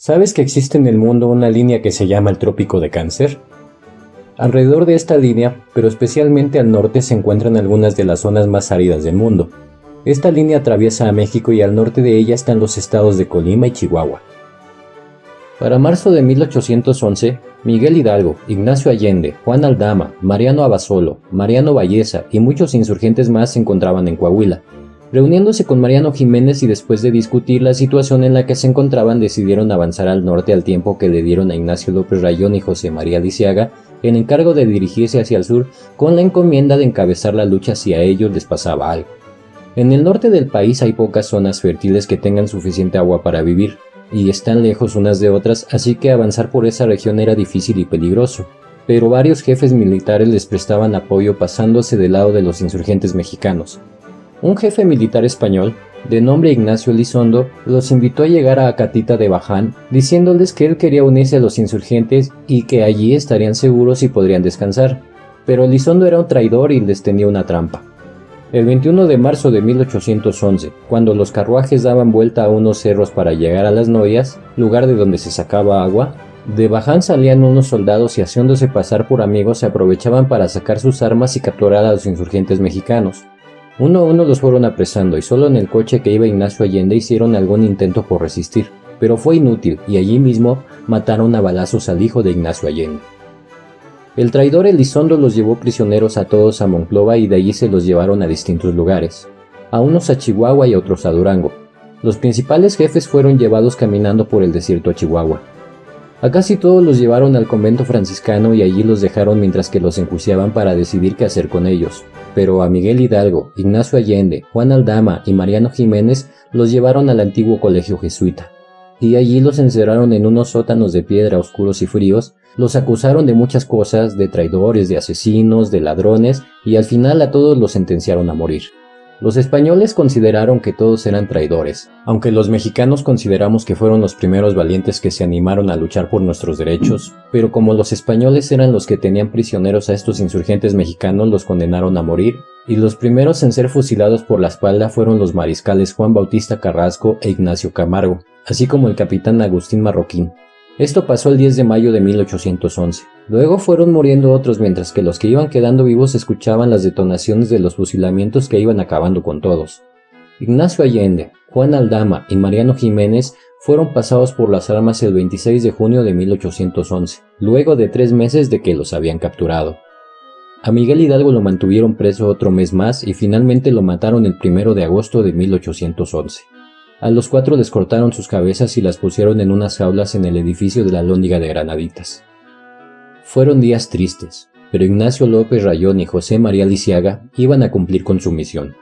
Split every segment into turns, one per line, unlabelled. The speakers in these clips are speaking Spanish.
¿Sabes que existe en el mundo una línea que se llama el Trópico de Cáncer? Alrededor de esta línea, pero especialmente al norte, se encuentran algunas de las zonas más áridas del mundo. Esta línea atraviesa a México y al norte de ella están los estados de Colima y Chihuahua. Para marzo de 1811, Miguel Hidalgo, Ignacio Allende, Juan Aldama, Mariano Abasolo, Mariano Valleza y muchos insurgentes más se encontraban en Coahuila. Reuniéndose con Mariano Jiménez y después de discutir la situación en la que se encontraban, decidieron avanzar al norte al tiempo que le dieron a Ignacio López Rayón y José María Lisiaga el encargo de dirigirse hacia el sur con la encomienda de encabezar la lucha si a ellos les pasaba algo. En el norte del país hay pocas zonas fértiles que tengan suficiente agua para vivir, y están lejos unas de otras, así que avanzar por esa región era difícil y peligroso, pero varios jefes militares les prestaban apoyo pasándose del lado de los insurgentes mexicanos. Un jefe militar español, de nombre Ignacio Elizondo, los invitó a llegar a Acatita de Baján, diciéndoles que él quería unirse a los insurgentes y que allí estarían seguros y podrían descansar, pero Elizondo era un traidor y les tenía una trampa. El 21 de marzo de 1811, cuando los carruajes daban vuelta a unos cerros para llegar a Las Noyas, lugar de donde se sacaba agua, de Baján salían unos soldados y haciéndose pasar por amigos se aprovechaban para sacar sus armas y capturar a los insurgentes mexicanos. Uno a uno los fueron apresando y solo en el coche que iba Ignacio Allende hicieron algún intento por resistir, pero fue inútil y allí mismo mataron a balazos al hijo de Ignacio Allende. El traidor Elizondo los llevó prisioneros a todos a Monclova y de allí se los llevaron a distintos lugares, a unos a Chihuahua y a otros a Durango. Los principales jefes fueron llevados caminando por el desierto a Chihuahua. A casi todos los llevaron al convento franciscano y allí los dejaron mientras que los enjuiciaban para decidir qué hacer con ellos. Pero a Miguel Hidalgo, Ignacio Allende, Juan Aldama y Mariano Jiménez los llevaron al antiguo colegio jesuita. Y allí los encerraron en unos sótanos de piedra oscuros y fríos, los acusaron de muchas cosas, de traidores, de asesinos, de ladrones, y al final a todos los sentenciaron a morir. Los españoles consideraron que todos eran traidores, aunque los mexicanos consideramos que fueron los primeros valientes que se animaron a luchar por nuestros derechos, pero como los españoles eran los que tenían prisioneros a estos insurgentes mexicanos, los condenaron a morir, y los primeros en ser fusilados por la espalda fueron los mariscales Juan Bautista Carrasco e Ignacio Camargo, así como el capitán Agustín Marroquín. Esto pasó el 10 de mayo de 1811. Luego fueron muriendo otros mientras que los que iban quedando vivos escuchaban las detonaciones de los fusilamientos que iban acabando con todos. Ignacio Allende, Juan Aldama y Mariano Jiménez fueron pasados por las armas el 26 de junio de 1811, luego de 3 meses de que los habían capturado. A Miguel Hidalgo lo mantuvieron preso otro mes más y finalmente lo mataron el 1 de agosto de 1811. A los 4 les cortaron sus cabezas y las pusieron en unas jaulas en el edificio de la Alhóndiga de Granaditas. Fueron días tristes, pero Ignacio López Rayón y José María Lisiaga iban a cumplir con su misión.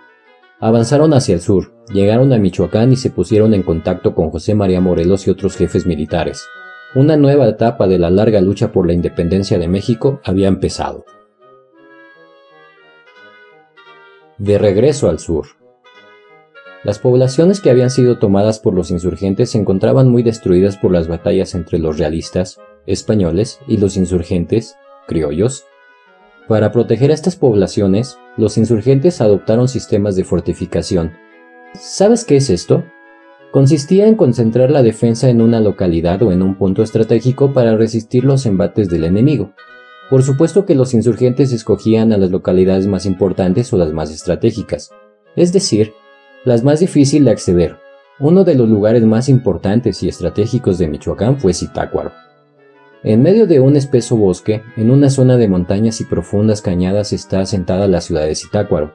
Avanzaron hacia el sur, llegaron a Michoacán y se pusieron en contacto con José María Morelos y otros jefes militares. Una nueva etapa de la larga lucha por la independencia de México había empezado. De regreso al sur. Las poblaciones que habían sido tomadas por los insurgentes se encontraban muy destruidas por las batallas entre los realistas, españoles, y los insurgentes, criollos. Para proteger a estas poblaciones, los insurgentes adoptaron sistemas de fortificación. ¿Sabes qué es esto? Consistía en concentrar la defensa en una localidad o en un punto estratégico para resistir los embates del enemigo. Por supuesto que los insurgentes escogían a las localidades más importantes o las más estratégicas, es decir, las más difíciles de acceder. Uno de los lugares más importantes y estratégicos de Michoacán fue Zitácuaro. En medio de un espeso bosque, en una zona de montañas y profundas cañadas está asentada la ciudad de Zitácuaro.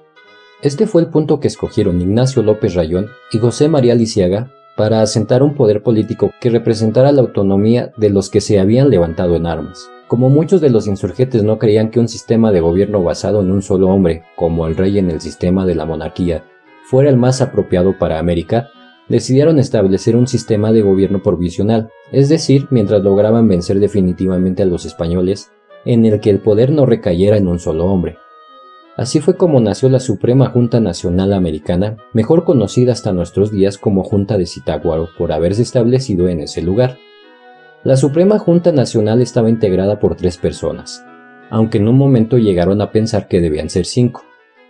Este fue el punto que escogieron Ignacio López Rayón y José María Lisiaga para asentar un poder político que representara la autonomía de los que se habían levantado en armas. Como muchos de los insurgentes no creían que un sistema de gobierno basado en un solo hombre, como el rey en el sistema de la monarquía, fuera el más apropiado para América, decidieron establecer un sistema de gobierno provisional, es decir, mientras lograban vencer definitivamente a los españoles, en el que el poder no recayera en un solo hombre. Así fue como nació la Suprema Junta Nacional Americana, mejor conocida hasta nuestros días como Junta de Zitácuaro por haberse establecido en ese lugar. La Suprema Junta Nacional estaba integrada por 3 personas, aunque en un momento llegaron a pensar que debían ser 5.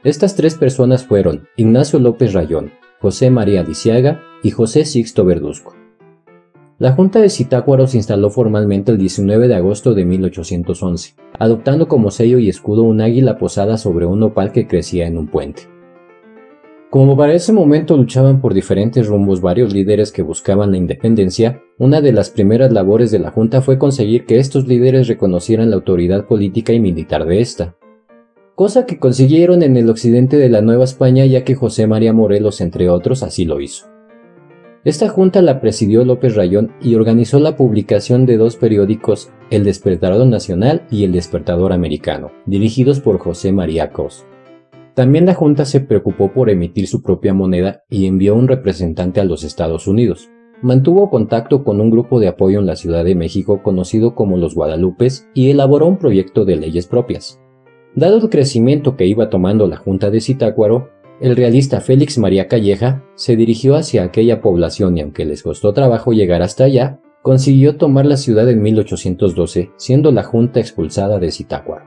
Estas 3 personas fueron Ignacio López Rayón, José María Lisiaga y José Sixto Verduzco. La Junta de Zitácuaro se instaló formalmente el 19 de agosto de 1811, adoptando como sello y escudo un águila posada sobre un nopal que crecía en un puente. Como para ese momento luchaban por diferentes rumbos varios líderes que buscaban la independencia, una de las primeras labores de la Junta fue conseguir que estos líderes reconocieran la autoridad política y militar de esta, cosa que consiguieron en el occidente de la Nueva España, ya que José María Morelos, entre otros, así lo hizo. Esta junta la presidió López Rayón y organizó la publicación de dos periódicos, El Despertador Nacional y El Despertador Americano, dirigidos por José María Cos. También la junta se preocupó por emitir su propia moneda y envió un representante a los Estados Unidos. Mantuvo contacto con un grupo de apoyo en la Ciudad de México conocido como los Guadalupes y elaboró un proyecto de leyes propias. Dado el crecimiento que iba tomando la Junta de Zitácuaro, el realista Félix María Calleja se dirigió hacia aquella población y aunque les costó trabajo llegar hasta allá, consiguió tomar la ciudad en 1812, siendo la Junta expulsada de Zitácuaro.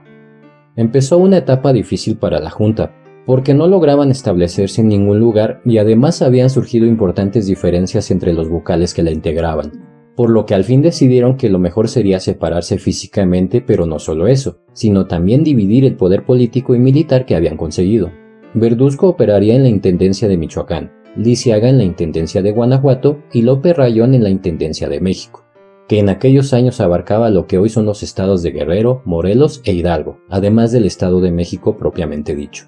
Empezó una etapa difícil para la Junta, porque no lograban establecerse en ningún lugar y además habían surgido importantes diferencias entre los vocales que la integraban, por lo que al fin decidieron que lo mejor sería separarse físicamente, pero no solo eso, sino también dividir el poder político y militar que habían conseguido. Verduzco operaría en la Intendencia de Michoacán, Lisiaga en la Intendencia de Guanajuato y López Rayón en la Intendencia de México, que en aquellos años abarcaba lo que hoy son los estados de Guerrero, Morelos e Hidalgo, además del Estado de México propiamente dicho.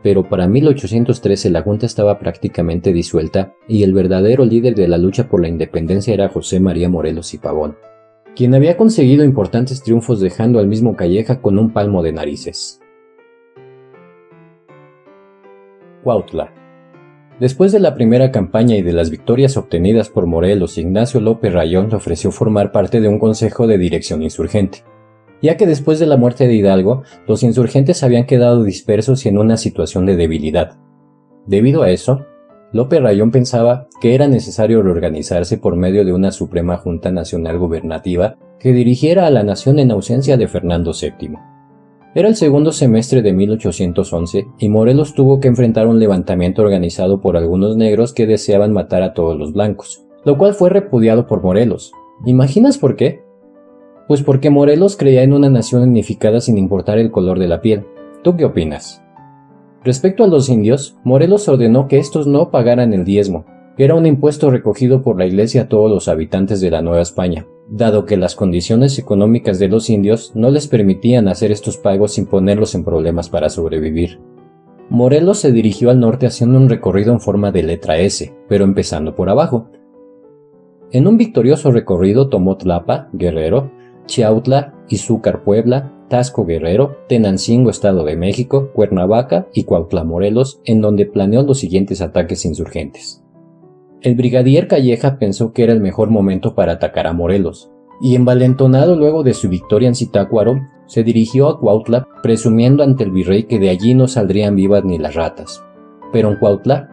Pero para 1813 la Junta estaba prácticamente disuelta y el verdadero líder de la lucha por la independencia era José María Morelos y Pavón, quien había conseguido importantes triunfos dejando al mismo Calleja con un palmo de narices. Cuautla. Después de la primera campaña y de las victorias obtenidas por Morelos, Ignacio López Rayón le ofreció formar parte de un consejo de dirección insurgente, ya que después de la muerte de Hidalgo, los insurgentes habían quedado dispersos y en una situación de debilidad. Debido a eso, López Rayón pensaba que era necesario reorganizarse por medio de una Suprema Junta Nacional Gubernativa que dirigiera a la nación en ausencia de Fernando VII. Era el segundo semestre de 1811 y Morelos tuvo que enfrentar un levantamiento organizado por algunos negros que deseaban matar a todos los blancos, lo cual fue repudiado por Morelos. ¿Imaginas por qué? Pues porque Morelos creía en una nación unificada sin importar el color de la piel. ¿Tú qué opinas? Respecto a los indios, Morelos ordenó que estos no pagaran el diezmo, que era un impuesto recogido por la Iglesia a todos los habitantes de la Nueva España, dado que las condiciones económicas de los indios no les permitían hacer estos pagos sin ponerlos en problemas para sobrevivir. Morelos se dirigió al norte haciendo un recorrido en forma de letra S, pero empezando por abajo. En un victorioso recorrido tomó Tlapa, Guerrero, Chiautla, Izúcar, Puebla, Tasco, Guerrero, Tenancingo, Estado de México, Cuernavaca y Cuautla, Morelos, en donde planeó los siguientes ataques insurgentes. El brigadier Calleja pensó que era el mejor momento para atacar a Morelos, y envalentonado luego de su victoria en Zitácuaro, se dirigió a Cuautla presumiendo ante el virrey que de allí no saldrían vivas ni las ratas. Pero en Cuautla,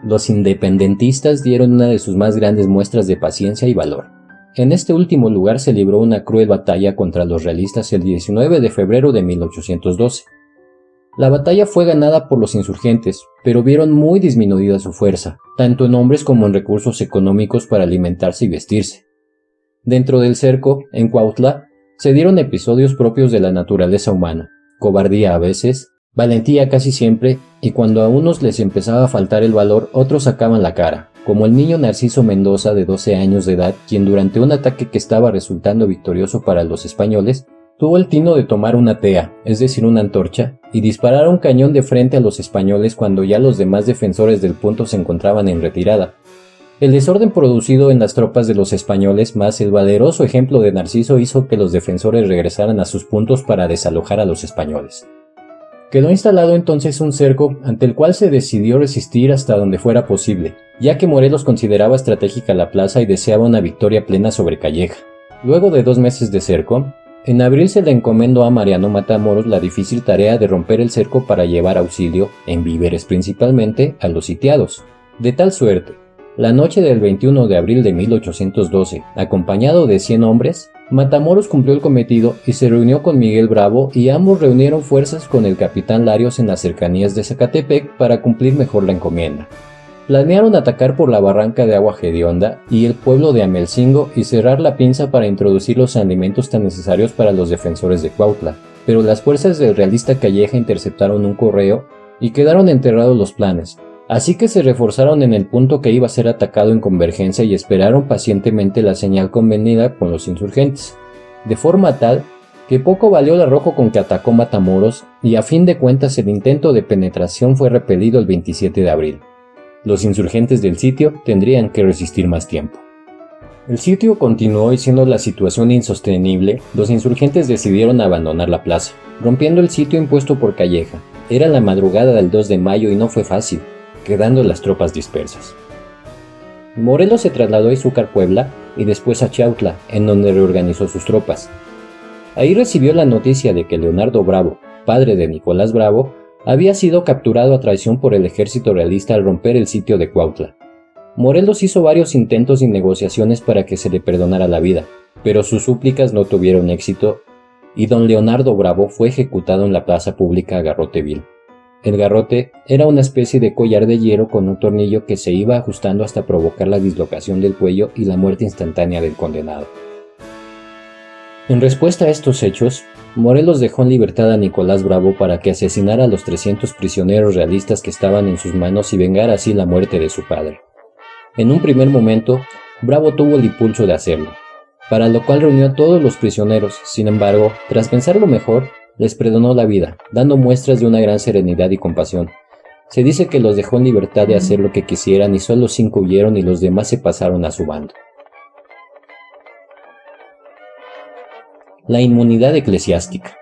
los independentistas dieron una de sus más grandes muestras de paciencia y valor. En este último lugar se libró una cruel batalla contra los realistas el 19 de febrero de 1812. La batalla fue ganada por los insurgentes, pero vieron muy disminuida su fuerza, tanto en hombres como en recursos económicos para alimentarse y vestirse. Dentro del cerco, en Cuautla, se dieron episodios propios de la naturaleza humana, cobardía a veces, valentía casi siempre, y cuando a unos les empezaba a faltar el valor, otros sacaban la cara, como el niño Narciso Mendoza de 12 años de edad, quien durante un ataque que estaba resultando victorioso para los españoles, tuvo el tino de tomar una tea, es decir una antorcha, y disparar un cañón de frente a los españoles cuando ya los demás defensores del punto se encontraban en retirada. El desorden producido en las tropas de los españoles más el valeroso ejemplo de Narciso hizo que los defensores regresaran a sus puntos para desalojar a los españoles. Quedó instalado entonces un cerco ante el cual se decidió resistir hasta donde fuera posible, ya que Morelos consideraba estratégica la plaza y deseaba una victoria plena sobre Calleja. Luego de 2 meses de cerco, en abril se le encomendó a Mariano Matamoros la difícil tarea de romper el cerco para llevar auxilio, en víveres principalmente, a los sitiados. De tal suerte, la noche del 21 de abril de 1812, acompañado de 100 hombres, Matamoros cumplió el cometido y se reunió con Miguel Bravo y ambos reunieron fuerzas con el capitán Larios en las cercanías de Zacatepec para cumplir mejor la encomienda. Planearon atacar por la barranca de Agua Hedionda y el pueblo de Amelcingo y cerrar la pinza para introducir los alimentos tan necesarios para los defensores de Cuautla, pero las fuerzas del realista Calleja interceptaron un correo y quedaron enterrados los planes, así que se reforzaron en el punto que iba a ser atacado en Convergencia y esperaron pacientemente la señal convenida con los insurgentes, de forma tal que poco valió el arrojo con que atacó Matamoros y a fin de cuentas el intento de penetración fue repelido el 27 de abril. Los insurgentes del sitio tendrían que resistir más tiempo. El sitio continuó y siendo la situación insostenible, los insurgentes decidieron abandonar la plaza, rompiendo el sitio impuesto por Calleja. Era la madrugada del 2 de mayo y no fue fácil, quedando las tropas dispersas. Morelos se trasladó a Izúcar, Puebla, y después a Chiautla, en donde reorganizó sus tropas. Ahí recibió la noticia de que Leonardo Bravo, padre de Nicolás Bravo, había sido capturado a traición por el ejército realista al romper el sitio de Cuautla. Morelos hizo varios intentos y negociaciones para que se le perdonara la vida, pero sus súplicas no tuvieron éxito y don Leonardo Bravo fue ejecutado en la plaza pública Garrote Vil. El garrote era una especie de collar de hierro con un tornillo que se iba ajustando hasta provocar la dislocación del cuello y la muerte instantánea del condenado. En respuesta a estos hechos, Morelos dejó en libertad a Nicolás Bravo para que asesinara a los 300 prisioneros realistas que estaban en sus manos y vengara así la muerte de su padre. En un primer momento, Bravo tuvo el impulso de hacerlo, para lo cual reunió a todos los prisioneros. Sin embargo, tras pensarlo mejor, les perdonó la vida, dando muestras de una gran serenidad y compasión. Se dice que los dejó en libertad de hacer lo que quisieran y solo 5 huyeron y los demás se pasaron a su bando. La inmunidad eclesiástica.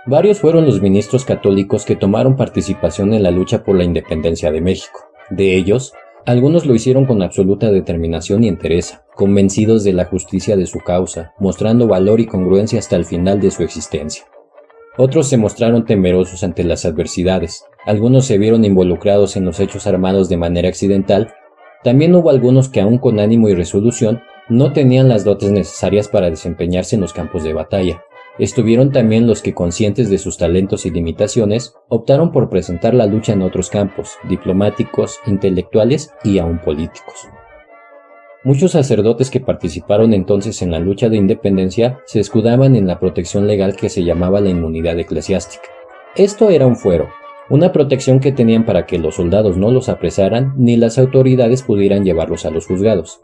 Varios fueron los ministros católicos que tomaron participación en la lucha por la independencia de México. De ellos, algunos lo hicieron con absoluta determinación y entereza, convencidos de la justicia de su causa, mostrando valor y congruencia hasta el final de su existencia. Otros se mostraron temerosos ante las adversidades, algunos se vieron involucrados en los hechos armados de manera accidental. También hubo algunos que aún con ánimo y resolución no tenían las dotes necesarias para desempeñarse en los campos de batalla. Estuvieron también los que, conscientes de sus talentos y limitaciones, optaron por presentar la lucha en otros campos, diplomáticos, intelectuales y aún políticos. Muchos sacerdotes que participaron entonces en la lucha de independencia se escudaban en la protección legal que se llamaba la inmunidad eclesiástica. Esto era un fuero, una protección que tenían para que los soldados no los apresaran ni las autoridades pudieran llevarlos a los juzgados.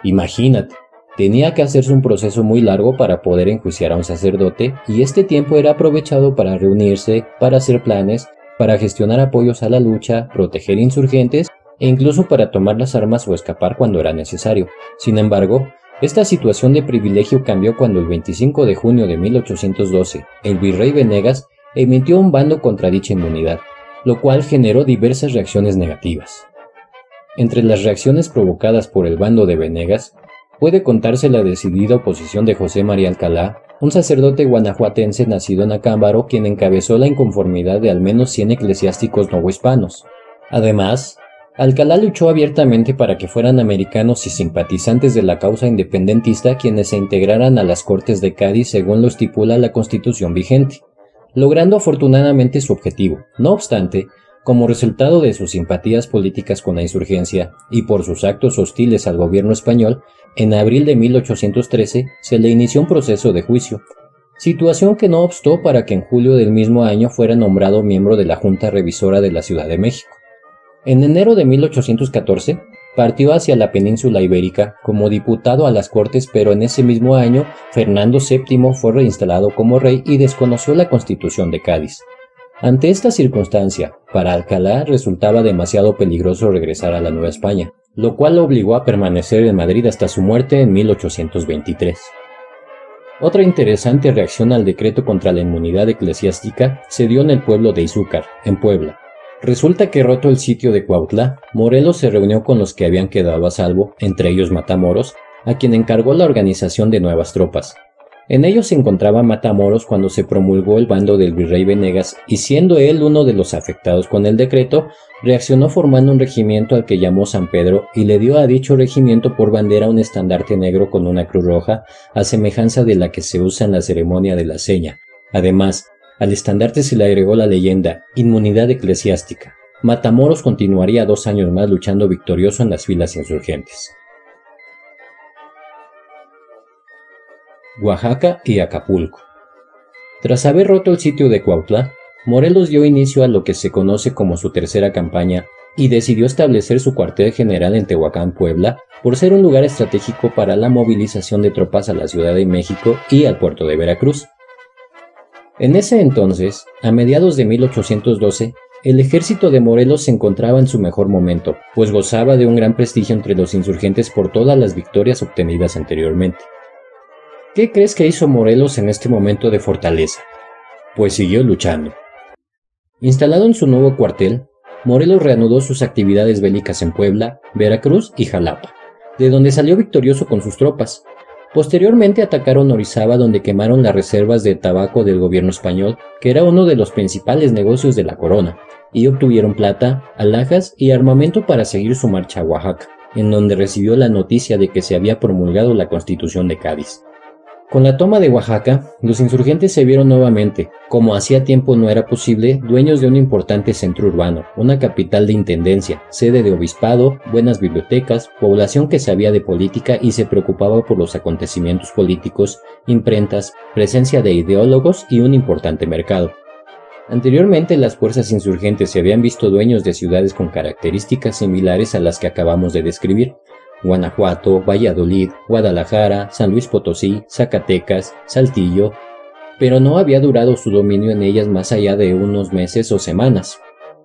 Imagínate, tenía que hacerse un proceso muy largo para poder enjuiciar a un sacerdote y este tiempo era aprovechado para reunirse, para hacer planes, para gestionar apoyos a la lucha, proteger insurgentes e incluso para tomar las armas o escapar cuando era necesario. Sin embargo, esta situación de privilegio cambió cuando el 25 de junio de 1812 el virrey Venegas emitió un bando contra dicha inmunidad, lo cual generó diversas reacciones negativas. Entre las reacciones provocadas por el bando de Venegas, puede contarse la decidida oposición de José María Alcalá, un sacerdote guanajuatense nacido en Acámbaro, quien encabezó la inconformidad de al menos 100 eclesiásticos novohispanos. Además, Alcalá luchó abiertamente para que fueran americanos y simpatizantes de la causa independentista quienes se integraran a las Cortes de Cádiz según lo estipula la Constitución vigente, logrando afortunadamente su objetivo. No obstante, como resultado de sus simpatías políticas con la insurgencia y por sus actos hostiles al gobierno español, en abril de 1813 se le inició un proceso de juicio, situación que no obstó para que en julio del mismo año fuera nombrado miembro de la Junta Revisora de la Ciudad de México. En enero de 1814 partió hacia la península ibérica como diputado a las Cortes, pero en ese mismo año Fernando VII fue reinstalado como rey y desconoció la Constitución de Cádiz. Ante esta circunstancia, para Alcalá resultaba demasiado peligroso regresar a la Nueva España, lo cual lo obligó a permanecer en Madrid hasta su muerte en 1823. Otra interesante reacción al decreto contra la inmunidad eclesiástica se dio en el pueblo de Izúcar, en Puebla. Resulta que, roto el sitio de Cuautla, Morelos se reunió con los que habían quedado a salvo, entre ellos Matamoros, a quien encargó la organización de nuevas tropas. En ellos se encontraba Matamoros cuando se promulgó el bando del virrey Venegas y, siendo él uno de los afectados con el decreto, reaccionó formando un regimiento al que llamó San Pedro y le dio a dicho regimiento por bandera un estandarte negro con una cruz roja, a semejanza de la que se usa en la ceremonia de la seña. Además, al estandarte se le agregó la leyenda Inmunidad Eclesiástica, Matamoros continuaría 2 años más luchando victorioso en las filas insurgentes. Oaxaca y Acapulco. Tras haber roto el sitio de Cuautla, Morelos dio inicio a lo que se conoce como su tercera campaña y decidió establecer su cuartel general en Tehuacán, Puebla, por ser un lugar estratégico para la movilización de tropas a la Ciudad de México y al puerto de Veracruz. En ese entonces, a mediados de 1812, el ejército de Morelos se encontraba en su mejor momento, pues gozaba de un gran prestigio entre los insurgentes por todas las victorias obtenidas anteriormente. ¿Qué crees que hizo Morelos en este momento de fortaleza? Pues siguió luchando. Instalado en su nuevo cuartel, Morelos reanudó sus actividades bélicas en Puebla, Veracruz y Jalapa, de donde salió victorioso con sus tropas. Posteriormente atacaron Orizaba, donde quemaron las reservas de tabaco del gobierno español, que era uno de los principales negocios de la corona, y obtuvieron plata, alhajas y armamento para seguir su marcha a Oaxaca, en donde recibió la noticia de que se había promulgado la Constitución de Cádiz. Con la toma de Oaxaca, los insurgentes se vieron nuevamente, como hacía tiempo no era posible, dueños de un importante centro urbano, una capital de intendencia, sede de obispado, buenas bibliotecas, población que sabía de política y se preocupaba por los acontecimientos políticos, imprentas, presencia de ideólogos y un importante mercado. Anteriormente, las fuerzas insurgentes se habían visto dueños de ciudades con características similares a las que acabamos de describir: Guanajuato, Valladolid, Guadalajara, San Luis Potosí, Zacatecas, Saltillo, pero no había durado su dominio en ellas más allá de unos meses o semanas.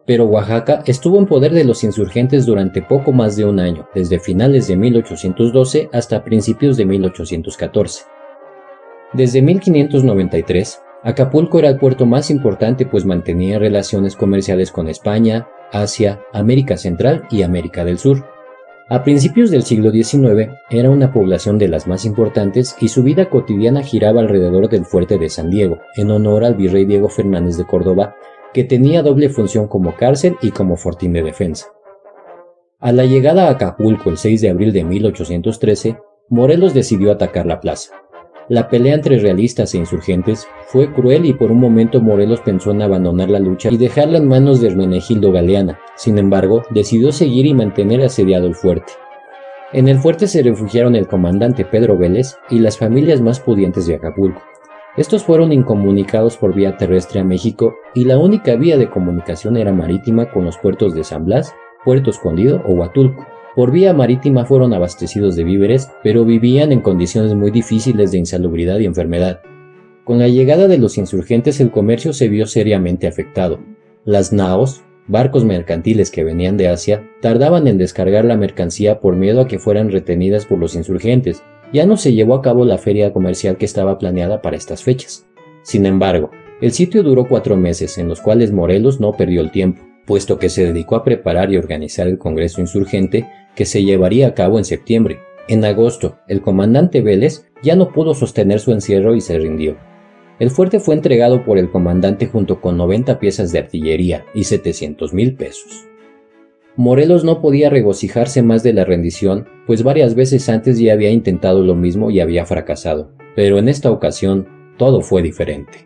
Pero Oaxaca estuvo en poder de los insurgentes durante poco más de un año, desde finales de 1812 hasta principios de 1814. Desde 1593, Acapulco era el puerto más importante, pues mantenía relaciones comerciales con España, Asia, América Central y América del Sur. A principios del siglo XIX era una población de las más importantes y su vida cotidiana giraba alrededor del fuerte de San Diego, en honor al virrey Diego Fernández de Córdoba, que tenía doble función como cárcel y como fortín de defensa. A la llegada a Acapulco el 6 de abril de 1813, Morelos decidió atacar la plaza. La pelea entre realistas e insurgentes fue cruel y por un momento Morelos pensó en abandonar la lucha y dejarla en manos de Hermenegildo Galeana. Sin embargo, decidió seguir y mantener asediado el fuerte. En el fuerte se refugiaron el comandante Pedro Vélez y las familias más pudientes de Acapulco. Estos fueron incomunicados por vía terrestre a México y la única vía de comunicación era marítima con los puertos de San Blas, Puerto Escondido o Huatulco. Por vía marítima fueron abastecidos de víveres, pero vivían en condiciones muy difíciles de insalubridad y enfermedad. Con la llegada de los insurgentes el comercio se vio seriamente afectado. Las naos, barcos mercantiles que venían de Asia, tardaban en descargar la mercancía por miedo a que fueran retenidas por los insurgentes. Ya no se llevó a cabo la feria comercial que estaba planeada para estas fechas. Sin embargo, el sitio duró 4 meses, en los cuales Morelos no perdió el tiempo, puesto que se dedicó a preparar y organizar el Congreso Insurgente que se llevaría a cabo en septiembre. En agosto, el comandante Vélez ya no pudo sostener su encierro y se rindió. El fuerte fue entregado por el comandante junto con 90 piezas de artillería y 700,000 pesos. Morelos no podía regocijarse más de la rendición, pues varias veces antes ya había intentado lo mismo y había fracasado, pero en esta ocasión todo fue diferente.